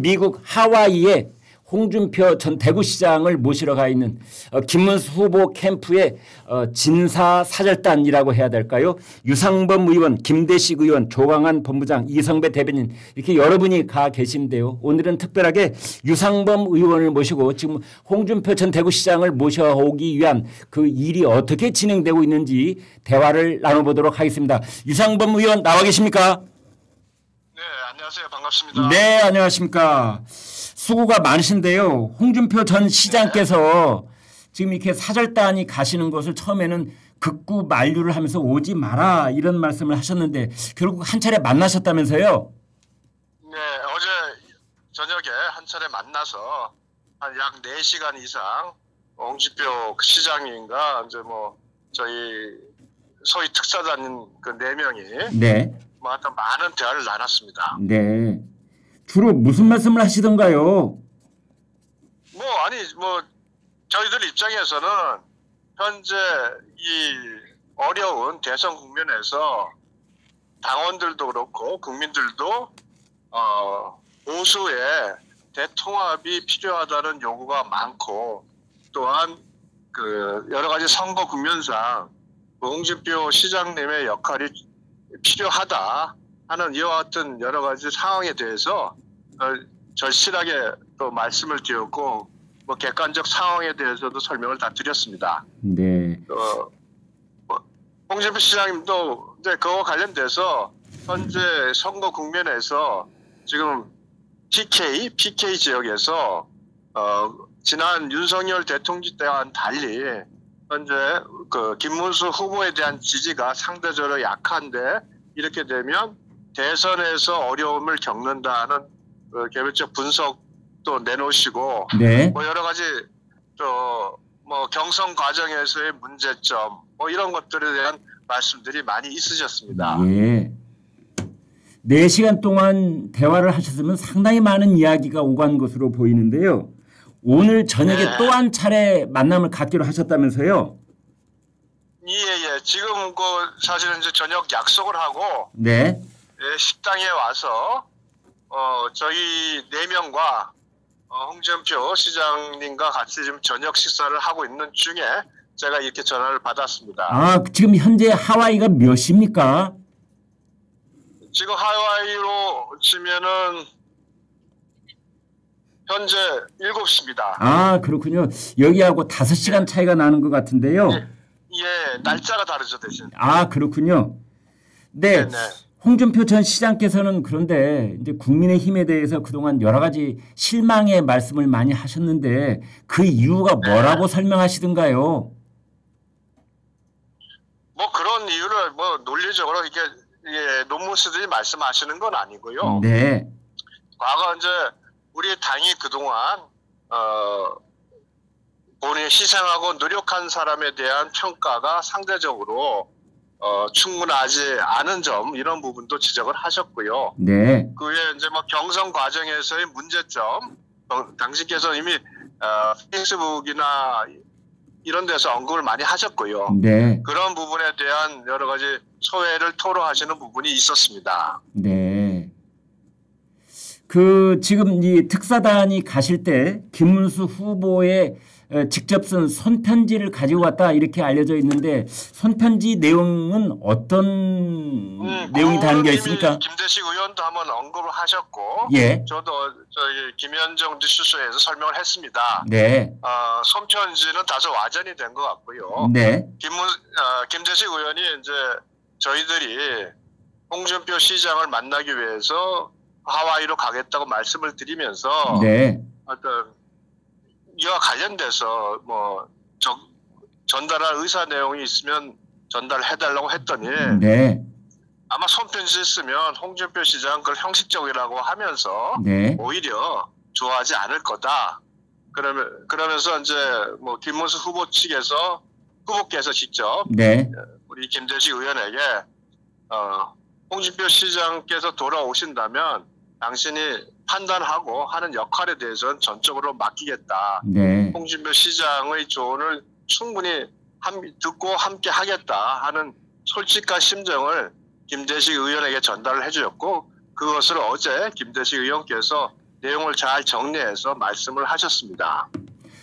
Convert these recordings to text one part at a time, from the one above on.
미국 하와이에 홍준표 전 대구시장을 모시러 가 있는 김문수 후보 캠프의 진사사절단이라고 해야 될까요? 유상범 의원, 김대식 의원, 조광한 본부장, 이성배 대변인 이렇게 여러분이 가 계신데요. 오늘은 특별하게 유상범 의원을 모시고 지금 홍준표 전 대구시장을 모셔오기 위한 그 일이 어떻게 진행되고 있는지 대화를 나눠보도록 하겠습니다. 유상범 의원 나와 계십니까? 네, 안녕하세요. 반갑습니다. 네, 안녕하십니까. 수고가 많으신데요. 홍준표 전 시장께서 지금 이렇게 사절단이 가시는 것을 처음에는 극구 만류를 하면서 오지 마라 이런 말씀을 하셨는데 결국 한 차례 만나셨다면서요? 네, 어제 저녁에 한 차례 만나서 한 약 4시간 이상 홍준표 시장님과 이제 뭐 저희 소위 특사단인 그 4명이 네. 뭐 하여튼 많은 대화를 나눴습니다. 네. 주로 무슨 말씀을 하시던가요? 저희들 입장에서는 현재 이 어려운 대선 국면에서 당원들도 그렇고 국민들도 보수의 대통합이 필요하다는 요구가 많고 또한 그 여러 가지 선거 국면상 홍준표 시장님의 역할이 필요하다 하는 이와 같은 여러 가지 상황에 대해서 절실하게 또 말씀을 드렸고 뭐 객관적 상황에 대해서도 설명을 다 드렸습니다. 네. 홍준표 시장님도 이제 그와 관련돼서 현재 선거 국면에서 지금 PK 지역에서 지난 윤석열 대통령 때와는 달리 현재 그 김문수 후보에 대한 지지가 상대적으로 약한데 이렇게 되면 대선에서 어려움을 겪는다는 개별적 분석도 내놓으시고 네. 뭐 여러 가지 뭐 경선 과정에서의 문제점 뭐 이런 것들에 대한 말씀들이 많이 있으셨습니다. 예. 4시간 동안 대화를 하셨으면 상당히 많은 이야기가 오간 것으로 보이는데요. 오늘 저녁에 네. 또 한 차례 만남을 갖기로 하셨다면서요? 예. 지금 사실은 이제 저녁 약속을 하고 네. 식당에 와서 저희 4명과 홍준표 시장님과 같이 지금 저녁 식사를 하고 있는 중에 제가 이렇게 전화를 받았습니다. 아, 지금 현재 하와이가 몇 시입니까? 지금 하와이로 치면은 현재 7시입니다. 아, 그렇군요. 여기하고 5시간 차이가 나는 것 같은데요. 예, 날짜가 다르죠, 대신. 아, 그렇군요. 네. 네네. 홍준표 전 시장께서는 그런데 이제 국민의힘에 대해서 그동안 여러 가지 실망의 말씀을 많이 하셨는데 그 이유가 뭐라고 설명하시던가요? 뭐 그런 이유를 뭐 논리적으로 이렇게 논문 쓰듯이 말씀하시는 건 아니고요. 네. 과거 이제 우리 당이 그동안 본인이 희생하고 노력한 사람에 대한 평가가 상대적으로 충분하지 않은 점 이런 부분도 지적을 하셨고요. 네. 그 외에 이제 뭐 경선 과정에서의 문제점 당신께서 이미 페이스북이나 이런 데서 언급을 많이 하셨고요. 네. 그런 부분에 대한 여러 가지 소회를 토로하시는 부분이 있었습니다. 네. 지금 이 특사단이 가실 때 김문수 후보의 직접 쓴 손편지를 가지고 왔다 이렇게 알려져 있는데 손편지 내용은 어떤 내용이 담겨 있습니까? 김대식 의원도 한번 언급을 하셨고, 예. 저도 저희 김현정 뉴스쇼에서 설명을 했습니다. 네. 손편지는 다소 와전이 된 것 같고요. 네. 김대식 의원이 이제 저희들이 홍준표 시장을 만나기 위해서 하와이로 가겠다고 말씀을 드리면서, 네. 어떤 이와 관련돼서 뭐 전달할 의사 내용이 있으면 전달해달라고 했더니 네. 아마 손편지 쓰면 홍준표 시장 그걸 형식적이라고 하면서 네. 오히려 좋아하지 않을 거다. 그러면서 이제 뭐 김문수 후보 측에서 후보께서 직접 네. 우리 김대식 의원에게 홍준표 시장께서 돌아오신다면 당신이 판단하고 하는 역할에 대해서는 전적으로 맡기겠다. 네. 홍준표 시장의 조언을 충분히 듣고 함께 하겠다 하는 솔직한 심정을 김대식 의원에게 전달을 해주었고 그것을 어제 김대식 의원께서 내용을 잘 정리해서 말씀을 하셨습니다.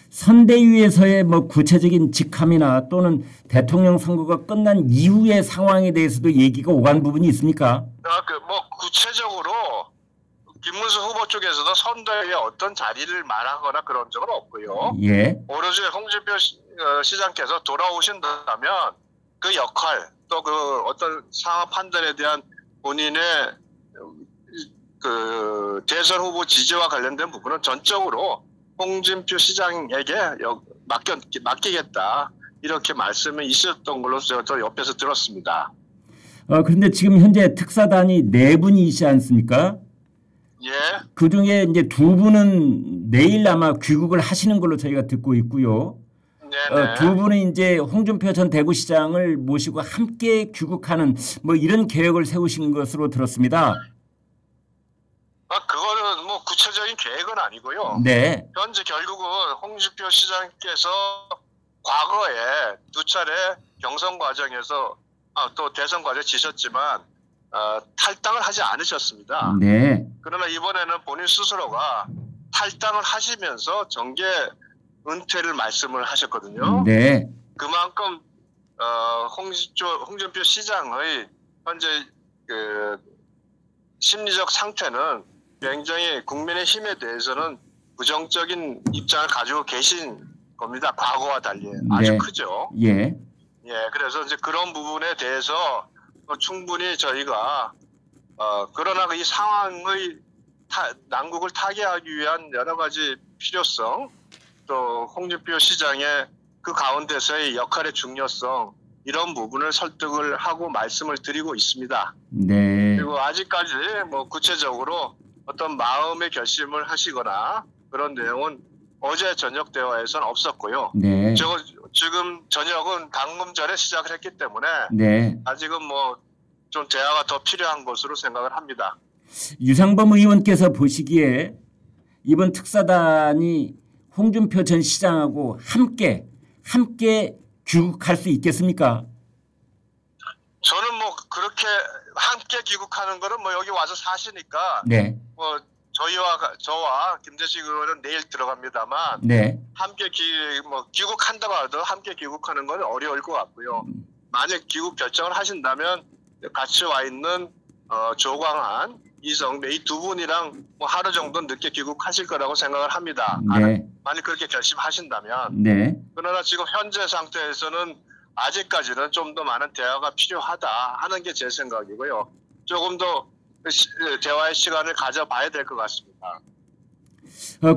선대위에서의 뭐 구체적인 직함이나 또는 대통령 선거가 끝난 이후의 상황에 대해서도 얘기가 오간 부분이 있습니까? 뭐 구체적으로 김문수 후보 쪽에서도 선대위에 어떤 자리를 말하거나 그런 적은 없고요. 예. 오로지 홍준표 시장께서 돌아오신다면 그 역할 또 그 어떤 상황 판단에 대한 본인의 그 대선 후보 지지와 관련된 부분은 전적으로 홍준표 시장에게 맡기겠다 이렇게 말씀이 있었던 걸로 제가 옆에서 들었습니다. 그런데 지금 현재 특사단이 4분이시지 않습니까? 예. 그 중에 이제 2분은 내일 아마 귀국을 하시는 걸로 저희가 듣고 있고요. 네네. 2분은 이제 홍준표 전 대구시장을 모시고 함께 귀국하는 뭐 이런 계획을 세우신 것으로 들었습니다. 그거는 뭐 구체적인 계획은 아니고요. 네. 현재 결국은 홍준표 시장께서 과거에 2차례 경선 과정에서 또 대선 과정에 지셨지만 탈당을 하지 않으셨습니다. 네. 그러나 이번에는 본인 스스로가 탈당을 하시면서 정계 은퇴를 말씀을 하셨거든요. 네. 그만큼 홍준표 시장의 현재 그 심리적 상태는 굉장히 국민의힘에 대해서는 부정적인 입장을 가지고 계신 겁니다. 과거와 달리 아주 네. 크죠. 예. 예, 그래서 이제 그런 부분에 대해서 충분히 저희가 그러나 이 상황의 난국을 타개하기 위한 여러 가지 필요성 또 홍준표 시장의 그 가운데서의 역할의 중요성 이런 부분을 설득을 하고 말씀을 드리고 있습니다. 네. 그리고 아직까지 뭐 구체적으로 어떤 마음의 결심을 하시거나 그런 내용은 어제 저녁 대화에서는 없었고요. 네. 지금 저녁은 방금 전에 시작을 했기 때문에 네. 아직은 뭐 좀 대화가 더 필요한 것으로 생각을 합니다. 유상범 의원께서 보시기에 이번 특사단이 홍준표 전 시장하고 함께 귀국할 수 있겠습니까? 저는 뭐 그렇게 함께 귀국하는 거는 뭐 여기 와서 사시니까 네. 뭐 저와 김재식 의원은 내일 들어갑니다만 네. 함께 귀국한다고 하도 함께 귀국하는 건 어려울 것 같고요. 만약 귀국 결정을 하신다면 같이 와 있는 조광한, 이성배 이 2분이랑 뭐 하루 정도 늦게 귀국하실 거라고 생각을 합니다. 네. 만약 그렇게 결심하신다면. 네. 그러나 지금 현재 상태에서는 아직까지는 좀 더 많은 대화가 필요하다 하는 게 제 생각이고요. 조금 더 대화의 시간을 가져봐야 될 것 같습니다.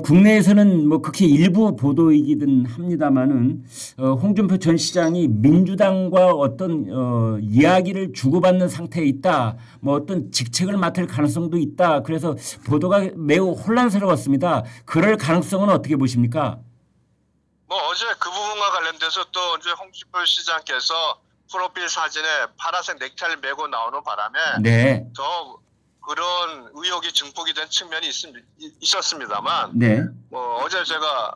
국내에서는 뭐 극히 일부 보도이기는 합니다만은 홍준표 전 시장이 민주당과 어떤 이야기를 주고받는 상태에 있다. 뭐 어떤 직책을 맡을 가능성도 있다. 그래서 보도가 매우 혼란스러웠습니다. 그럴 가능성은 어떻게 보십니까? 뭐 어제 그 부분과 관련돼서 또 이제 홍준표 시장께서 프로필 사진에 파란색 넥타이를 메고 나오는 바람에 네. 더 그런 의혹이 증폭이 된 측면이 있었습니다만 네. 뭐 어제 제가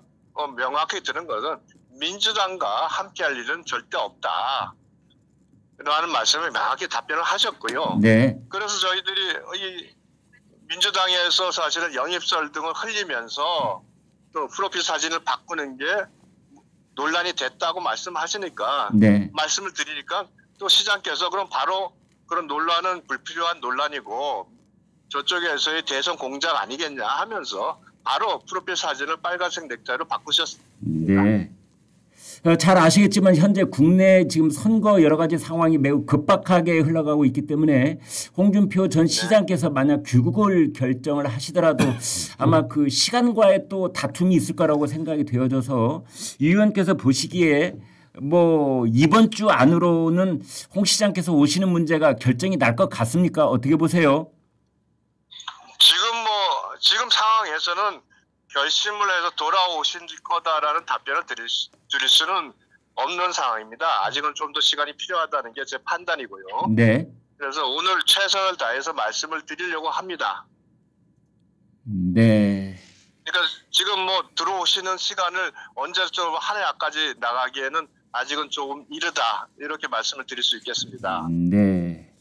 명확히 들은 것은 민주당과 함께할 일은 절대 없다 라는 말씀을 명확히 답변을 하셨고요. 네. 그래서 저희들이 이 민주당에서 사실은 영입설 등을 흘리면서 또 프로필 사진을 바꾸는 게 논란이 됐다고 말씀하시니까 네. 말씀을 드리니까 또 시장께서 그럼 바로 그런 논란은 불필요한 논란이고 저쪽에서의 대선 공작 아니겠냐 하면서 바로 프로필 사진을 빨간색 넥타이로 바꾸셨습니다. 네. 잘 아시겠지만 현재 국내 지금 선거 여러 가지 상황이 매우 급박하게 흘러가고 있기 때문에 홍준표 전 시장께서 만약 귀국을 결정을 하시더라도 아마 그 시간과의 또 다툼이 있을 거라고 생각이 되어져서 이 의원께서 보시기에 뭐 이번 주 안으로는 홍 시장께서 오시는 문제가 결정이 날 것 같습니까? 어떻게 보세요? 지금 상황에서는 결심을 해서 돌아오실 거다라는 답변을 드릴 수는 없는 상황입니다. 아직은 좀 더 시간이 필요하다는 게 제 판단이고요. 네. 그래서 오늘 최선을 다해서 말씀을 드리려고 합니다. 네. 그러니까 지금 뭐 들어오시는 시간을 언제쯤 하늘까지 나가기에는 아직은 조금 이르다 이렇게 말씀을 드릴 수 있겠습니다. 네.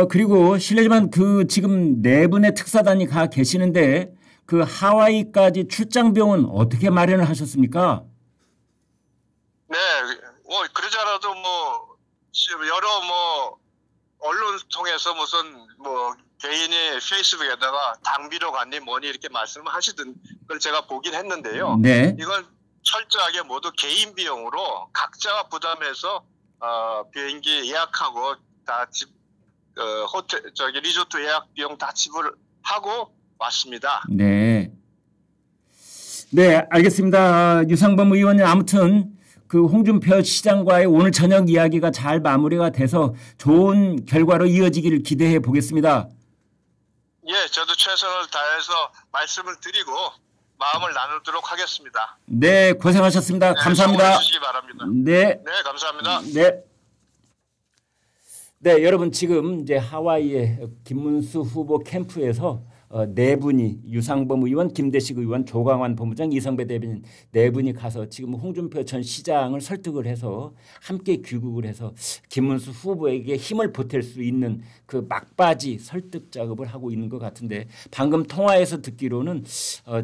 그리고 실례지만 그 지금 네 분의 특사단이 가 계시는데 그 하와이까지 출장 비용은 어떻게 마련을 하셨습니까? 네, 그러지 않아도 뭐 여러 뭐 언론 통해서 무슨 뭐 개인이 페이스북에다가 당비로 갔니 뭐니 이렇게 말씀을 하시던 걸 제가 보긴 했는데요. 네. 이건 철저하게 모두 개인 비용으로 각자가 부담해서 비행기 예약하고 다 호텔 리조트 예약 비용 다 지불하고 왔습니다. 네. 네, 알겠습니다. 유상범 의원님 아무튼 그 홍준표 시장과의 오늘 저녁 이야기가 잘 마무리가 돼서 좋은 결과로 이어지기를 기대해 보겠습니다. 예, 저도 최선을 다해서 말씀을 드리고 마음을 나누도록 하겠습니다. 네, 고생하셨습니다. 네, 감사합니다. 성원해 주시기 바랍니다. 네. 네, 감사합니다. 네. 네, 여러분 지금 이제 하와이의 김문수 후보 캠프에서 네 분이 유상범 의원, 김대식 의원, 조광환 본부장, 이성배 대변인 네 분이 가서 지금 홍준표 전 시장을 설득을 해서 함께 귀국을 해서 김문수 후보에게 힘을 보탤 수 있는 그 막바지 설득 작업을 하고 있는 것 같은데 방금 통화에서 듣기로는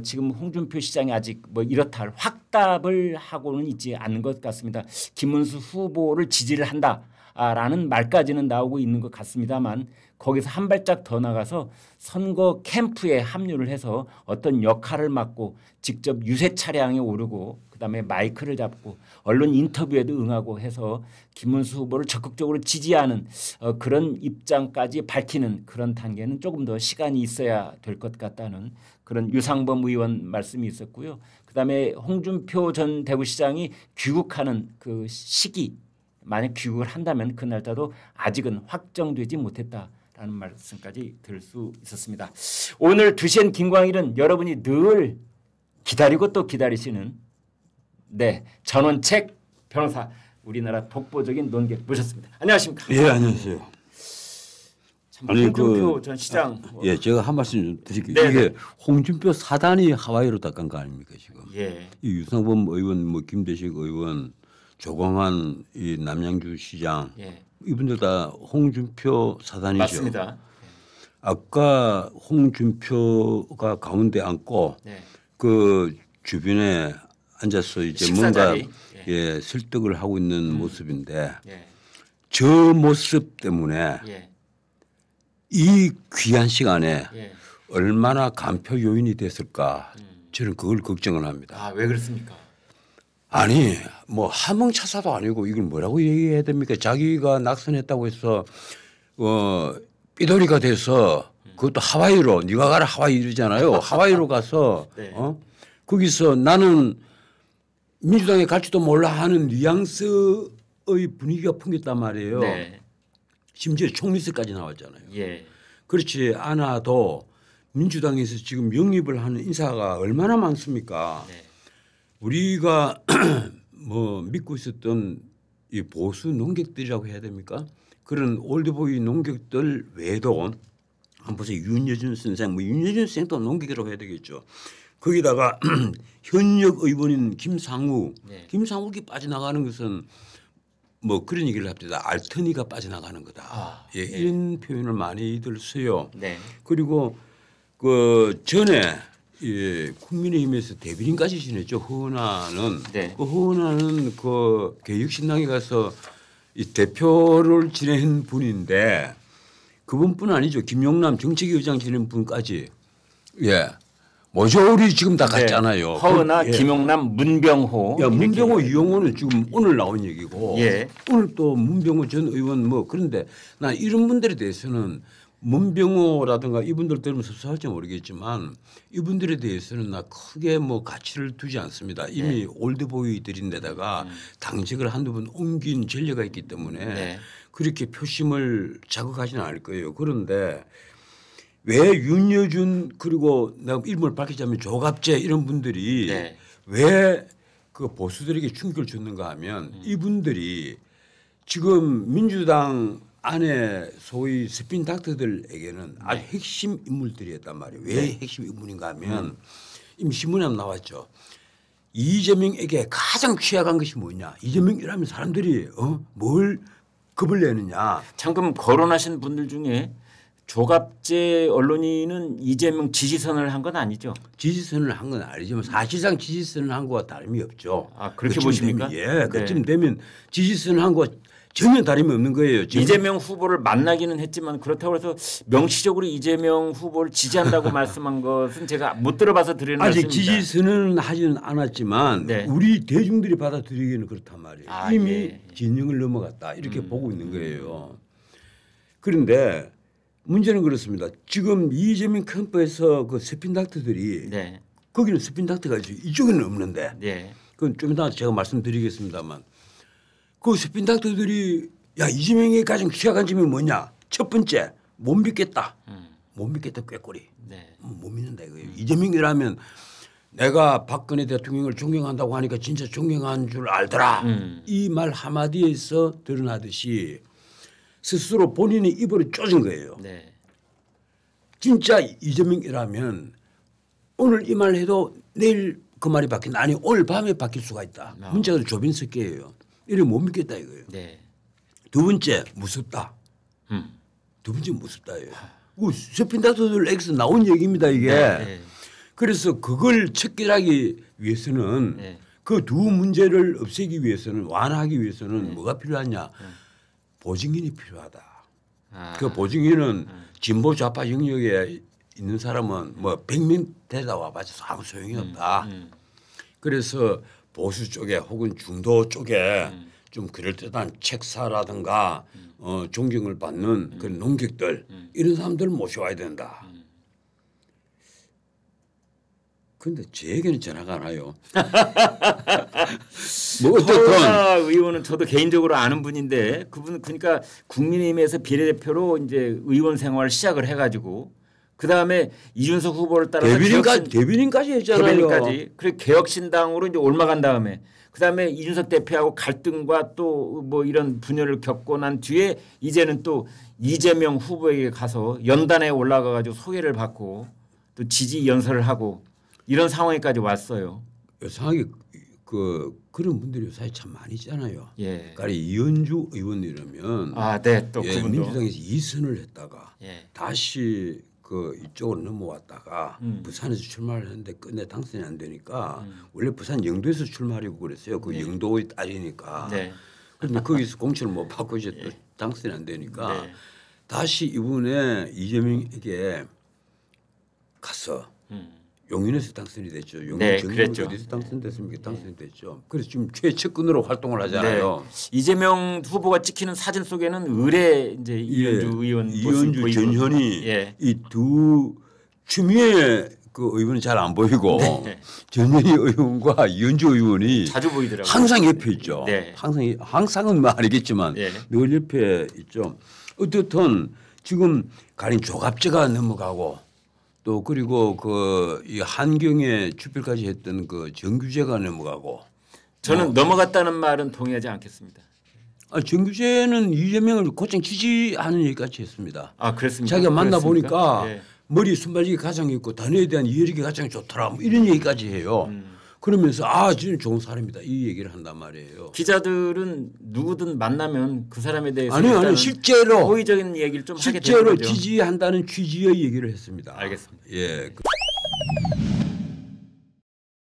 지금 홍준표 시장이 아직 뭐 이렇다 할 확답을 하고는 있지 않는 것 같습니다. 김문수 후보를 지지를 한다. 라는 말까지는 나오고 있는 것 같습니다만 거기서 한 발짝 더 나가서 선거 캠프에 합류를 해서 어떤 역할을 맡고 직접 유세 차량에 오르고 그다음에 마이크를 잡고 언론 인터뷰에도 응하고 해서 김문수 후보를 적극적으로 지지하는 그런 입장까지 밝히는 그런 단계는 조금 더 시간이 있어야 될 것 같다는 그런 유상범 의원 말씀이 있었고요. 그다음에 홍준표 전 대구시장이 귀국하는 그 시기 만약 귀국을 한다면 그 날짜도 아직은 확정되지 못했다라는 말씀까지 들을 수 있었습니다. 오늘 2시엔 김광일은 여러분이 늘 기다리고 또 기다리시는 전원책 변호사 우리나라 독보적인 논객 모셨습니다. 안녕하십니까? 예, 안녕하세요. 참 홍준표 전 시장. 예, 제가 한 말씀 좀 드릴게요. 네네. 이게 홍준표 사단이 하와이로 닦은 거 아닙니까 지금? 예. 이 유상범 의원, 뭐 김대식 의원, 조광환 이 남양주 시장 예. 이분들 다 홍준표 사단이죠. 맞습니다. 아까 홍준표가 가운데 앉고 네. 그 주변에 앉아서 이제 식사 뭔가 자리. 예, 설득을 하고 있는 모습인데 예. 저 모습 때문에 예. 이 귀한 시간에 예. 얼마나 간표 요인이 됐을까 저는 그걸 걱정을 합니다. 아, 왜 그렇습니까? 아니 뭐 하몽차사도 아니고 이걸 뭐라고 얘기해야 됩니까? 자기가 낙선했다고 해서 삐돌이가 돼서 그것도 하와이로 네가 가라 하와이 이러잖아요. 하와이로 가서 네. 거기서 나는 민주당에 갈지도 몰라 하는 뉘앙스의 분위기가 풍겼단 말이에요. 네. 심지어 총리세까지 나왔잖아요. 예. 그렇지 않아도 민주당에서 지금 영입을 하는 인사가 얼마나 많습니까? 네. 우리가 뭐 믿고 있었던 이 보수 농객들이라고 해야 됩니까? 그런 올드보이 농객들 외에도 한번 보세요. 윤여준 선생, 뭐 윤여준 선생도 농객이라고 해야 되겠죠. 거기다가 현역 의원인 김상우, 네. 김상욱이 빠져나가는 것은 뭐 그런 얘기를 합니다. 알턴이가 빠져나가는 거다. 예, 네. 이런 표현을 많이들 써요. 네. 그리고 그 전에 국민의힘에서 대변인까지 지냈죠. 허은하는. 네. 그 허은하는 그 개혁신당에 가서 이 대표를 지낸 분인데 그분뿐 아니죠. 김용남 정책위의장 지낸 분까지. 예. 모조리 지금 다 갔잖아요. 허은하, 예. 김용남, 문병호. 야, 이렇게. 문병호, 이용호는 지금 오늘 나온 얘기고 예. 오늘 또 문병호 전 의원 뭐 그런데 나 이런 분들에 대해서는 문병호라든가 이분들 들으면 섭섭할지 모르겠지만 이분들에 대해서는 나 크게 뭐 가치를 두지 않습니다. 이미 올드보이들인데다가 당직을 한두 번 옮긴 전례가 있기 때문에 네. 그렇게 표심을 자극하지는 않을 거예요. 그런데 왜 윤여준 그리고 내가 이름을 밝히자면 조갑재 이런 분들이 네. 왜 그 보수들에게 충격을 줬는가 하면 이분들이 지금 민주당 안에 소위 스핀 닥터들에게는 아주 핵심 인물들이었단 말이에요. 왜 핵심 인물인가 하면 이미 신문에 나왔죠. 이재명에게 가장 취약한 것이 뭐냐. 이재명이라면 사람들이 뭘 겁을 내느냐. 방금 거론하신 분들 중에 조갑재 언론인은 이재명 지지선을 한 건 아니죠? 지지선을 한 건 아니지만 사실상 지지선을 한 거와 다름이 없죠. 아 그렇게 보십니까? 되면, 예, 그쯤 되면 지지선을 한 거와 전혀 다름이 없는 거예요. 지금. 이재명 후보를 만나기는 했지만 그렇다고 해서 명시적으로 이재명 후보를 지지한다고 말씀한 것은 제가 못 들어봐서 드리는 아직 말씀입니다. 지지선은 하지는 않았지만 네. 우리 대중들이 받아들이기는 그렇단 말이에요. 아, 이미 예. 진영을 넘어갔다 이렇게 보고 있는 거예요. 그런데 문제는 그렇습니다. 지금 이재명 캠프에서 그 스핀닥터들이 네. 거기는 스핀닥터가 있어요. 이쪽에는 없는데 네. 그건 좀 이따 제가 말씀드리겠습니다만 그 스핀닥터들이 야 이재명이 가장 취약한 점이 뭐냐? 첫 번째 못 믿겠다. 못 믿겠다 꾀꼬리. 네. 못 믿는다 이거예요. 이재명이라면 내가 박근혜 대통령을 존경한다고 하니까 진짜 존경한 줄 알더라. 이 말 한마디에서 드러나듯이 스스로 본인의 입으로 쪼진 거예요. 네. 진짜 이재명이라면 오늘 이 말 해도 내일 그 말이 바뀐다. 아니 오늘 밤에 바뀔 수가 있다. 문제가 조빈석계예요. 이를 못 믿겠다 이거예요. 네. 두 번째 무섭다. 두 번째 무섭다예요. 스핀닥터들 X 나온 얘기입니다 이게. 네. 그래서 그걸 척결하기 위해서는 네. 그 두 문제를 없애기 위해서는 완화하기 위해서는 뭐가 필요하냐. 보증인이 필요하다. 아. 그 보증인은 진보 좌파 영역에 있는 사람은 뭐 100명 데려다 와봐서 아무 소용이 없다. 그래서 보수 쪽에 혹은 중도 쪽에 좀 그럴듯한 책사라든가 존경을 받는 그런 농객들 이런 사람들을 모셔와야 된다. 그런데 저에게는 전화가 안 와요. 뭐 허은하 의원은 저도 개인적으로 아는 분인데 그분 그러니까 국민의힘에서 비례대표로 이제 의원 생활을 시작을 해가지고 그 다음에 이준석 후보를 따라서 대변인까지 했잖아요. 대변인까지 그리고 개혁신당으로 이제 올라간 다음에 그 다음에 이준석 대표하고 갈등과 또 뭐 이런 분열을 겪고 난 뒤에 이제는 또 이재명 후보에게 가서 연단에 올라가가지고 소개를 받고 또 지지 연설을 하고 이런 상황에까지 왔어요. 상황이 그런 분들이 요새 참 많이 있잖아요. 예. 그러니까 이현주 의원 이러면 네, 또 예, 그분도 민주당에서 2선을 했다가 예. 다시 그 이쪽으로 넘어왔다가 부산에서 출마를 했는데 끝내 당선이 안 되니까 원래 부산 영도에서 출마하려고 그랬어요. 그 영도의 딸이니까. 네. 그런데 거기서 공천을 못 받고 이제 또 당선이 안 되니까 네. 다시 이번에 이재명에게 가서 용인에서 당선이 됐죠. 용인 네, 정부 그랬죠. 어디서 당선됐습니까? 당선이 됐죠. 그래서 지금 최측근으로 활동을 하잖아요. 네. 이재명 후보가 찍히는 사진 속에는 의뢰 이제 이현주 의원 모습 보이고. 전현희 예. 이 두 추미애 그 의원은 잘 안 보이고 네. 전현희 의원과 이현주 의원이 자주 보이더라고요. 항상 옆에 있죠. 네. 항상은 뭐 아니겠지만 네. 늘 옆에 있죠. 어떻든 지금 가령 조갑재가 넘어가고 또 그리고 그 이 한경에 출필까지 했던 그 정규재가 넘어가고 저는 넘어갔다는 말은 동의하지 않겠습니다. 정규재는 이재명을 곧장 지지하는 얘기까지 했습니다. 아 그렇습니까? 자기가 만나 그렇습니까? 보니까 예. 머리 순발력이 가장 있고 단어에 대한 이해력이 가장 좋더라. 뭐 이런 얘기까지 해요. 그러면서 저는 좋은 사람이다 이 얘기를 한단 말이에요. 기자들은 누구든 만나면 그 사람에 대해서 아니요 실제로 호의적인 얘기를 좀 하게 되는 실제로 거죠. 지지한다는 취지의 얘기를 했습니다. 알겠습니다. 예.